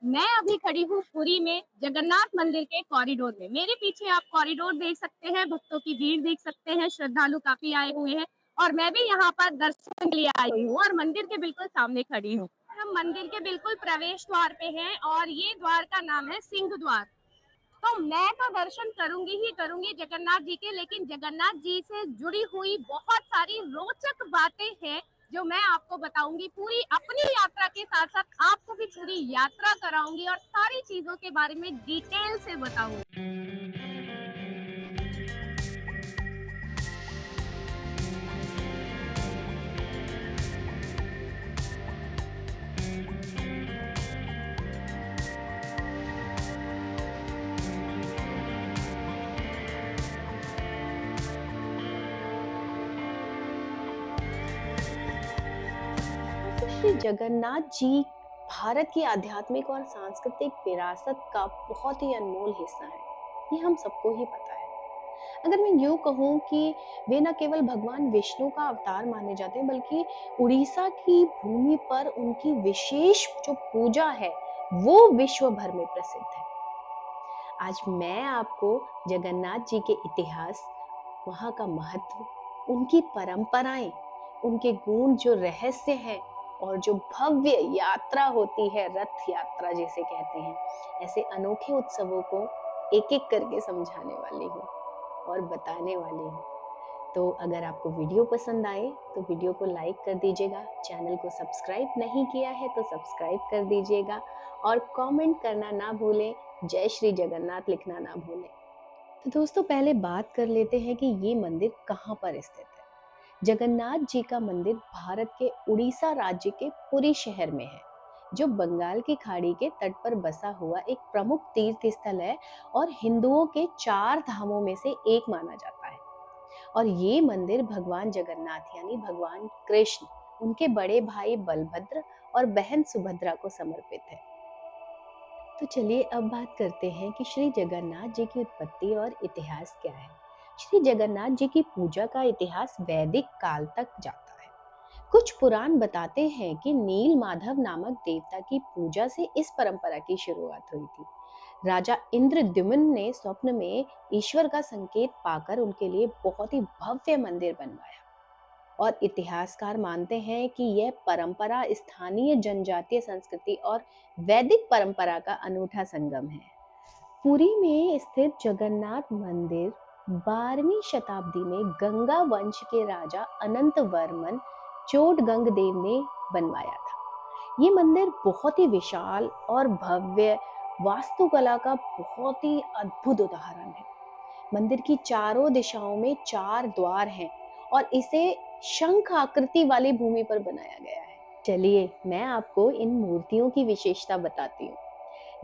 मैं अभी खड़ी हूँ पुरी में जगन्नाथ मंदिर के कॉरिडोर में। मेरे पीछे आप कॉरिडोर देख सकते हैं, भक्तों की भीड़ देख सकते हैं, श्रद्धालु काफ़ी आए हुए हैं और मैं भी यहाँ पर दर्शन के लिए आई हुई हूँ और मंदिर के बिल्कुल सामने खड़ी हूँ। हम मंदिर के बिल्कुल प्रवेश द्वार पे हैं और ये द्वार का नाम है सिंह द्वार। तो मैं तो दर्शन करूंगी ही करूंगी जगन्नाथ जी के, लेकिन जगन्नाथ जी से जुड़ी हुई बहुत सारी रोचक बातें हैं जो मैं आपको बताऊंगी। पूरी अपनी यात्रा के साथ साथ आपको भी पूरी यात्रा कराऊंगी और सारी चीजों के बारे में डिटेल से बताऊंगी। तो श्री जगन्नाथ जी भारत की आध्यात्मिक और सांस्कृतिक विरासत का बहुत ही अनमोल हिस्सा है। ये हम सबको ही पता है। अगर मैं यूं कहूं कि वे न केवल भगवान विष्णु का अवतार माने जाते हैं, बल्कि उड़ीसा की भूमि पर उनकी विशेष जो पूजा है वो विश्व भर में प्रसिद्ध है। आज मैं आपको जगन्नाथ जी के इतिहास, वहाँ का महत्व, उनकी परंपराएं, उनके गूढ़ जो रहस्य हैं और जो भव्य यात्रा होती है, रथ यात्रा जिसे कहते हैं, ऐसे अनोखे उत्सवों को एक एक करके समझाने वाली हूँ और बताने वाली हूँ। तो अगर आपको वीडियो पसंद आए तो वीडियो को लाइक कर दीजिएगा, चैनल को सब्सक्राइब नहीं किया है तो सब्सक्राइब कर दीजिएगा और कमेंट करना ना भूलें, जय श्री जगन्नाथ लिखना ना भूलें। तो दोस्तों, पहले बात कर लेते हैं कि ये मंदिर कहाँ पर स्थित है। जगन्नाथ जी का मंदिर भारत के उड़ीसा राज्य के पुरी शहर में है, जो बंगाल की खाड़ी के तट पर बसा हुआ एक प्रमुख तीर्थ स्थल है और हिंदुओं के 4 धामों में से एक माना जाता है। और ये मंदिर भगवान जगन्नाथ यानी भगवान कृष्ण, उनके बड़े भाई बलभद्र और बहन सुभद्रा को समर्पित है। तो चलिए अब बात करते हैं कि श्री जगन्नाथ जी की उत्पत्ति और इतिहास क्या है। श्री जगन्नाथ जी की पूजा का इतिहास वैदिक काल तक जाता है। कुछ पुराण बताते हैं कि नील माधव नामक देवता की पूजा से इस परंपरा की शुरुआत हुई थी। राजा इंद्रद्युम्न ने स्वप्न में ईश्वर का संकेत पाकर उनके लिए बहुत ही भव्य मंदिर बनवाया और इतिहासकार मानते हैं कि यह परंपरा स्थानीय जनजातीय संस्कृति और वैदिक परंपरा का अनूठा संगम है। पुरी में स्थित जगन्नाथ मंदिर 12वीं शताब्दी में गंगा वंश के राजा अनंत वर्मन चोटगंग देव ने बनवाया था। ये मंदिर बहुत ही विशाल और भव्य वास्तुकला का बहुत ही अद्भुत उदाहरण है। मंदिर की चारों दिशाओं में 4 द्वार हैं और इसे शंख आकृति वाली भूमि पर बनाया गया है। चलिए मैं आपको इन मूर्तियों की विशेषता बताती हूँ।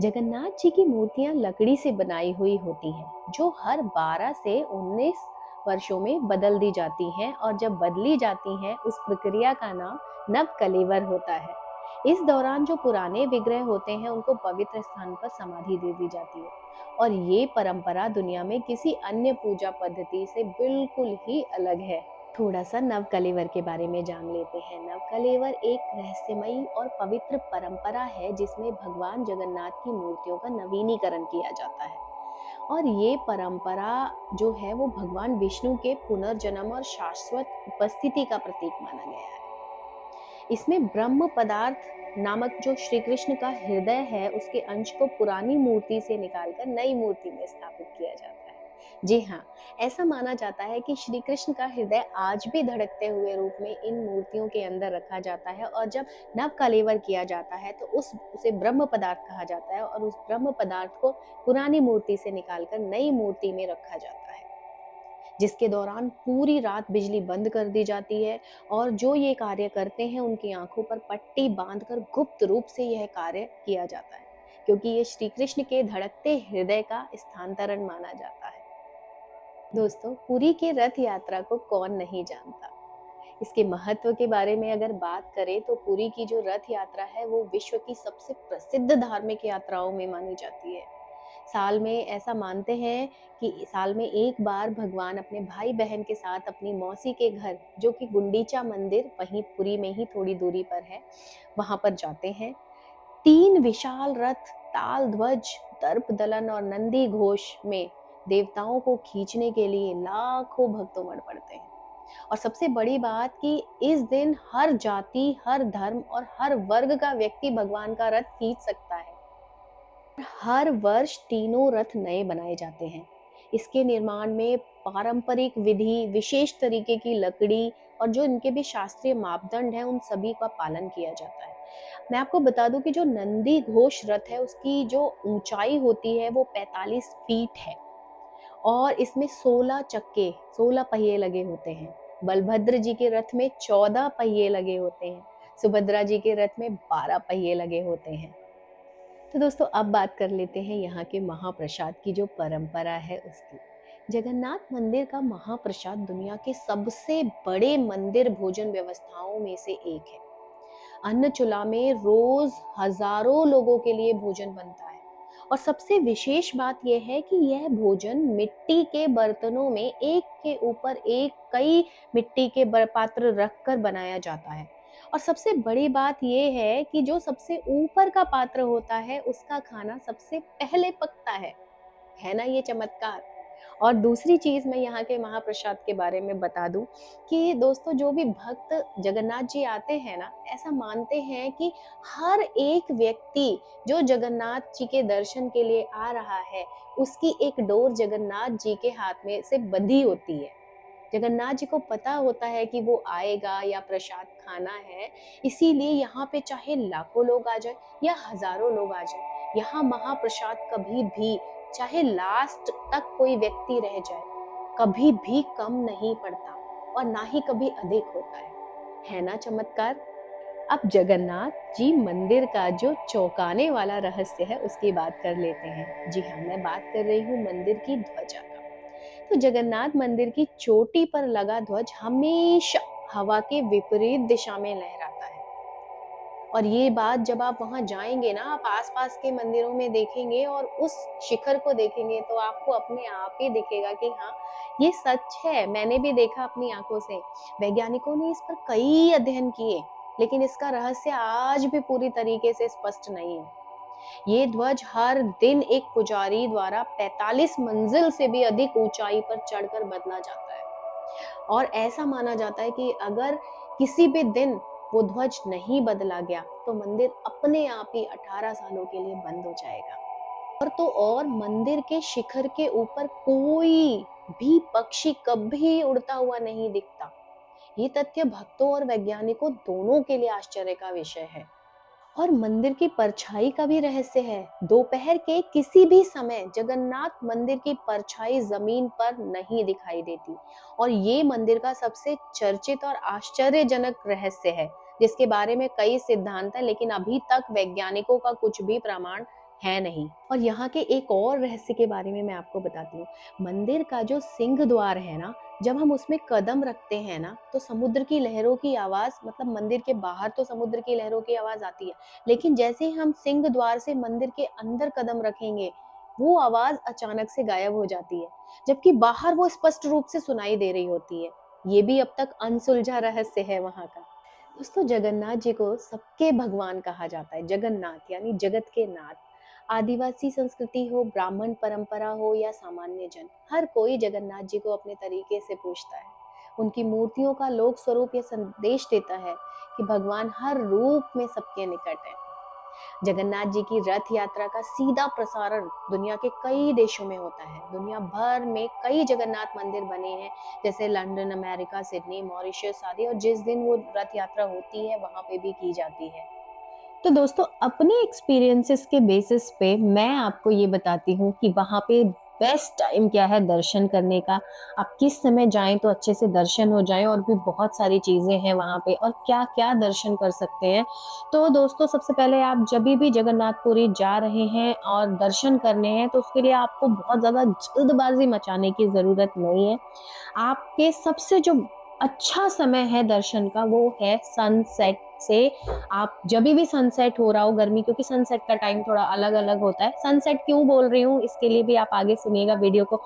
जगन्नाथ जी की मूर्तियां लकड़ी से बनाई हुई होती हैं, जो हर 12 से 19 वर्षों में बदल दी जाती हैं और जब बदली जाती हैं उस प्रक्रिया का नाम नव कलेवर होता है। इस दौरान जो पुराने विग्रह होते हैं उनको पवित्र स्थान पर समाधि दे दी जाती है और ये परंपरा दुनिया में किसी अन्य पूजा पद्धति से बिल्कुल ही अलग है। थोड़ा सा नव कलेवर के बारे में जान लेते हैं। नव कलेवर एक रहस्यमयी और पवित्र परंपरा है जिसमें भगवान जगन्नाथ की मूर्तियों का नवीनीकरण किया जाता है और ये परंपरा जो है वो भगवान विष्णु के पुनर्जन्म और शाश्वत उपस्थिति का प्रतीक माना गया है। इसमें ब्रह्म पदार्थ नामक जो श्री कृष्ण का हृदय है उसके अंश को पुरानी मूर्ति से निकालकर नई मूर्ति में स्थापित किया जाता है। जी हाँ, ऐसा माना जाता है कि श्री कृष्ण का हृदय आज भी धड़कते हुए रूप में इन मूर्तियों के अंदर रखा जाता है और जब नव कलेवर किया जाता है तो उसे ब्रह्म पदार्थ कहा जाता है और उस ब्रह्म पदार्थ को पुरानी मूर्ति से निकालकर नई मूर्ति में रखा जाता है, जिसके दौरान पूरी रात बिजली बंद कर दी जाती है और जो ये कार्य करते हैं उनकी आंखों पर पट्टी बांधकर गुप्त रूप से यह कार्य किया जाता है, क्योंकि ये श्री कृष्ण के धड़कते हृदय का स्थानांतरण माना जाता है। दोस्तों, पुरी के रथ यात्रा को कौन नहीं जानता। इसके महत्व के बारे में अगर बात करें तो पुरी की जो रथ यात्रा है वो विश्व की सबसे प्रसिद्ध धार्मिक यात्राओं में मानी जाती है। साल में ऐसा मानते हैं कि साल में एक बार भगवान अपने भाई बहन के साथ अपनी मौसी के घर, जो कि गुंडीचा मंदिर वहीं पुरी में ही थोड़ी दूरी पर है, वहां पर जाते हैं। 3 विशाल रथ, ताल ध्वज, दर्प दलन और नंदी घोष में देवताओं को खींचने के लिए लाखों भक्त उमड़ पड़ते हैं। और सबसे बड़ी बात कि इस दिन हर जाति, हर धर्म और हर वर्ग का व्यक्ति भगवान का रथ खींच सकता है। हर वर्ष तीनों रथ नए बनाए जाते हैं। इसके निर्माण में पारंपरिक विधि, विशेष तरीके की लकड़ी और जो इनके भी शास्त्रीय मापदंड हैं, उन सभी का पालन किया जाता है। मैं आपको बता दूं कि जो नंदी घोष रथ है, उसकी जो ऊंचाई होती है वो 45 फीट है और इसमें 16 चक्के, 16 पहिए लगे होते हैं। बलभद्र जी के रथ में 14 पहिए लगे होते हैं। सुभद्रा जी के रथ में 12 पहिए लगे होते हैं। तो दोस्तों, अब बात कर लेते हैं यहाँ के महाप्रसाद की जो परंपरा है उसकी। जगन्नाथ मंदिर का महाप्रसाद दुनिया के सबसे बड़े मंदिर भोजन व्यवस्थाओं में से एक है। अन्नचूला में रोज हजारों लोगों के लिए भोजन बनता है और सबसे विशेष बात यह है कि यह भोजन मिट्टी के बर्तनों में एक के ऊपर एक कई मिट्टी के पात्र रखकर बनाया जाता है। और सबसे बड़ी बात यह है कि जो सबसे ऊपर का पात्र होता है उसका खाना सबसे पहले पकता है ना ये चमत्कार। और दूसरी चीज मैं यहाँ के महाप्रसाद के बारे में बता दूं कि दोस्तों, जो भी भक्त जगन्नाथ जी आते हैं ना, ऐसा मानते हैं कि हर एक व्यक्ति जो जगन्नाथ जी के दर्शन के लिए आ रहा है, उसकी एक डोर जगन्नाथ जी के हाथ में से बंधी होती है। जगन्नाथ जी को पता होता है कि वो आएगा या प्रसाद खाना है, इसीलिए यहाँ पे चाहे लाखों लोग आ जाए या हजारों लोग आ जाए, यहाँ महाप्रसाद कभी भी, चाहे लास्ट तक कोई व्यक्ति रह जाए, कभी भी कम नहीं पड़ता और ना ही कभी अधिक होता है ना चमत्कार। अब जगन्नाथ जी मंदिर का जो चौंकाने वाला रहस्य है उसकी बात कर लेते हैं। जी हाँ, मैं बात कर रही हूँ मंदिर की ध्वजा का। तो जगन्नाथ मंदिर की चोटी पर लगा ध्वज हमेशा हवा के विपरीत दिशा में लहराता है। और ये बात जब आप वहां जाएंगे ना, आप आसपास के मंदिरों में देखेंगे और उस शिखर को देखेंगे तो आपको अपने आप ही दिखेगा कि हाँ, ये सच है, मैंने भी देखा अपनी आंखों से। वैज्ञानिकों ने इस पर कई अध्ययन किए, लेकिन इसका रहस्य आज भी पूरी तरीके से स्पष्ट नहीं है। ये ध्वज हर दिन एक पुजारी द्वारा 45 मंजिल से भी अधिक ऊंचाई पर चढ़कर बदला जाता है और ऐसा माना जाता है कि अगर किसी भी दिन वो ध्वज नहीं बदला गया तो मंदिर अपने आप ही 18 सालों के लिए बंद हो जाएगा। और तो और मंदिर के शिखर के ऊपर कोई भी पक्षी कभी उड़ता हुआ नहीं दिखता। ये तथ्य भक्तों और वैज्ञानिकों दोनों के लिए आश्चर्य का विषय है। और मंदिर की परछाई का भी रहस्य है। दोपहर के किसी भी समय जगन्नाथ मंदिर की परछाई जमीन पर नहीं दिखाई देती और ये मंदिर का सबसे चर्चित और आश्चर्यजनक रहस्य है, जिसके बारे में कई सिद्धांत है, लेकिन अभी तक वैज्ञानिकों का कुछ भी प्रमाण है नहीं। और यहाँ के एक और रहस्य के बारे में मैं आपको बताती हूँ। मंदिर का जो सिंह द्वार है ना, जब हम उसमें कदम रखते हैं ना, तो समुद्र की लहरों की आवाज, मतलब मंदिर के बाहर तो समुद्र की लहरों की आवाज आती है, लेकिन जैसे ही हम सिंह द्वार से मंदिर के अंदर कदम रखेंगे, वो आवाज अचानक से गायब हो जाती है, जबकि बाहर वो स्पष्ट रूप से सुनाई दे रही होती है। ये भी अब तक अनसुलझा रहस्य है वहां का। दोस्तों, जगन्नाथ जी को सबके भगवान कहा जाता है। जगन्नाथ यानी जगत के नाथ। आदिवासी संस्कृति हो, ब्राह्मण परंपरा हो या सामान्य जन, हर कोई जगन्नाथ जी को अपने तरीके से पूजता है। उनकी मूर्तियों का लोक स्वरूप यह संदेश देता है कि भगवान हर रूप में सबके निकट है। जगन्नाथ जी की रथ यात्रा का सीधा प्रसारण दुनिया के कई देशों में होता है। दुनिया भर में कई जगन्नाथ मंदिर बने हैं, जैसे लंदन, अमेरिका, सिडनी, मॉरिशस आदि, और जिस दिन वो रथ यात्रा होती है वहां पे भी की जाती है। तो दोस्तों, अपने एक्सपीरियंसेस के बेसिस पे मैं आपको ये बताती हूँ कि वहाँ पे बेस्ट टाइम क्या है दर्शन करने का। आप किस समय जाएं तो अच्छे से दर्शन हो जाएं, और भी बहुत सारी चीज़ें हैं वहाँ पे और क्या क्या दर्शन कर सकते हैं। तो दोस्तों, सबसे पहले आप जब भी जगन्नाथपुरी जा रहे हैं और दर्शन करने हैं, तो उसके लिए आपको बहुत ज़्यादा जल्दबाजी मचाने की ज़रूरत नहीं है। आपके सबसे जो अच्छा समय है दर्शन का, वो है सनसेट से आप जब भी सनसेट हो रहा हो गर्मी, क्योंकि सनसेट का टाइम थोड़ा अलग अलग होता है। सनसेट क्यों बोल रही हूँ इसके लिए भी आप आगे सुनिएगा, वीडियो को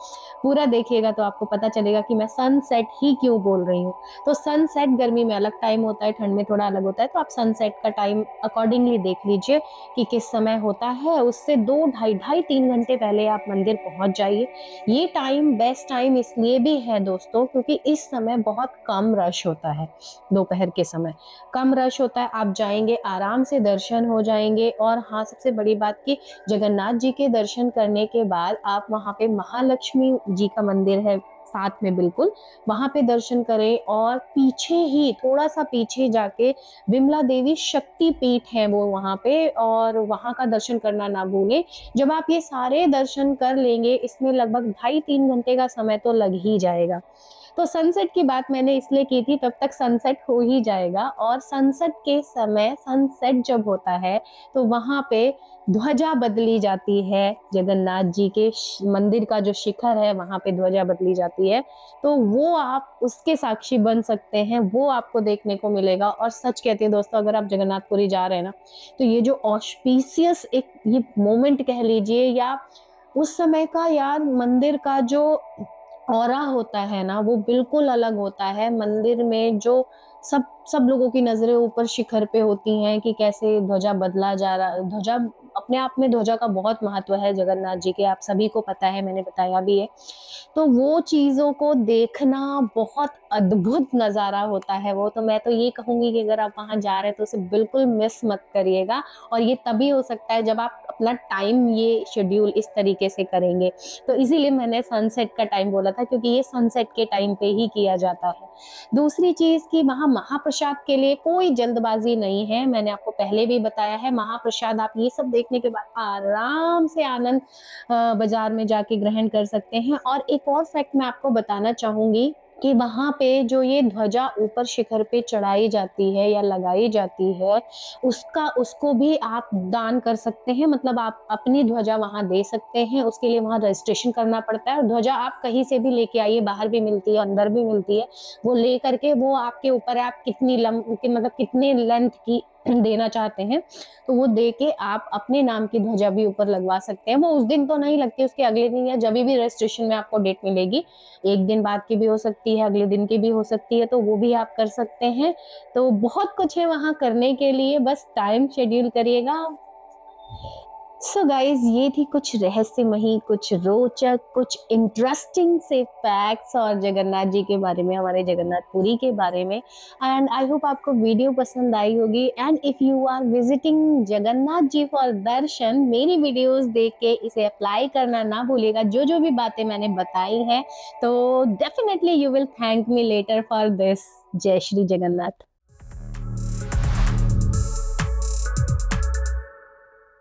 पूरा देखिएगा तो आपको पता चलेगा कि मैं सनसेट ही क्यों बोल रही हूँ। तो सनसेट गर्मी में अलग टाइम होता है, ठंड में थोड़ा अलग होता है, तो आप सनसेट का टाइम अकॉर्डिंगली देख लीजिए कि किस समय होता है। उससे 2 ढाई 3 घंटे पहले आप मंदिर पहुंच जाइए। ये टाइम बेस्ट टाइम इसलिए भी है दोस्तों क्योंकि इस समय बहुत कम रश होता है। दोपहर के समय कम रश होता है, आप जाएंगे आराम से दर्शन हो जाएंगे। और हाँ, सबसे बड़ी बात कि जगन्नाथ जी के दर्शन करने के बाद आप वहाँ पे महालक्ष्मी जी का मंदिर है साथ में, बिल्कुल वहाँ पे दर्शन करें। और पीछे ही थोड़ा सा पीछे जाके विमला देवी शक्ति पीठ है वो वहाँ पे, और वहाँ का दर्शन करना ना भूलें। जब आप ये सारे दर्शन कर लेंगे, इसमें लगभग 2.5 3 घंटे का समय तो लग ही जाएगा। तो सनसेट की बात मैंने इसलिए की थी, तब तक सनसेट हो ही जाएगा। और सनसेट के समय, सनसेट जब होता है तो वहां पे ध्वजा बदली जाती है। जगन्नाथ जी के मंदिर का जो शिखर है वहां पे ध्वजा बदली जाती है, तो वो आप उसके साक्षी बन सकते हैं, वो आपको देखने को मिलेगा। और सच कहती है दोस्तों, अगर आप जगन्नाथपुरी जा रहे हैं ना, तो ये जो ऑस्पिशियस एक ये मोमेंट कह लीजिए, या उस समय का यार मंदिर का जो ऑरा होता है ना, वो बिल्कुल अलग होता है। मंदिर में जो सब सब लोगों की नजरें ऊपर शिखर पे होती हैं कि कैसे ध्वजा बदला जा रहा। ध्वजा अपने आप में, ध्वजा का बहुत महत्व है जगन्नाथ जी के, आप सभी को पता है, मैंने बताया भी है। तो वो चीजों को देखना बहुत अद्भुत नजारा होता है वो। तो मैं तो ये कहूंगी कि अगर आप वहां जा रहे हैं तो उसे बिल्कुल मिस मत करिएगा। और ये तभी हो सकता है जब आप अपना टाइम ये शेड्यूल इस तरीके से करेंगे। तो इसीलिए मैंने सनसेट का टाइम बोला था, क्योंकि ये सनसेट के टाइम पे ही किया जाता है। दूसरी चीज कि वहां महाप्रसाद के लिए कोई जल्दबाजी नहीं है, मैंने आपको पहले भी बताया है। महाप्रसाद आप ये सब देखने के बाद आराम से आनंद बाजार में जाके ग्रहण कर सकते हैं। और एक और फैक्ट मैं आपको बताना चाहूंगी कि वहां पे जो ये ध्वजा ऊपर शिखर पे चढ़ाई जाती है या लगाई जाती है, उसको भी आप दान कर सकते हैं। मतलब आप अपनी ध्वजा वहां दे सकते हैं, उसके लिए वहां रजिस्ट्रेशन करना पड़ता है। और ध्वजा आप कहीं से भी लेके आइए, बाहर भी मिलती है, अंदर भी मिलती है, वो ले करके, वो आपके ऊपर है, आप कितनी मतलब कितने लेंथ की देना चाहते हैं, तो वो दे के आप अपने नाम की ध्वजा भी ऊपर लगवा सकते हैं। वो उस दिन तो नहीं लगती, उसके अगले दिन या जब भी रजिस्ट्रेशन में आपको डेट मिलेगी, एक दिन बाद की भी हो सकती है, अगले दिन की भी हो सकती है, तो वो भी आप कर सकते हैं। तो बहुत कुछ है वहां करने के लिए, बस टाइम शेड्यूल करिएगा। सो गाइज, ये थी कुछ रहस्यमयी, कुछ रोचक, कुछ इंटरेस्टिंग से फैक्ट्स और जगन्नाथ जी के बारे में, हमारे जगन्नाथपुरी के बारे में। एंड आई होप आपको वीडियो पसंद आई होगी। And if you are visiting Jagannath ji for दर्शन, मेरी वीडियोस देख के इसे अप्लाई करना ना भूलिएगा, जो जो भी बातें मैंने बताई हैं। तो definitely you will thank me later for this. जय श्री जगन्नाथ।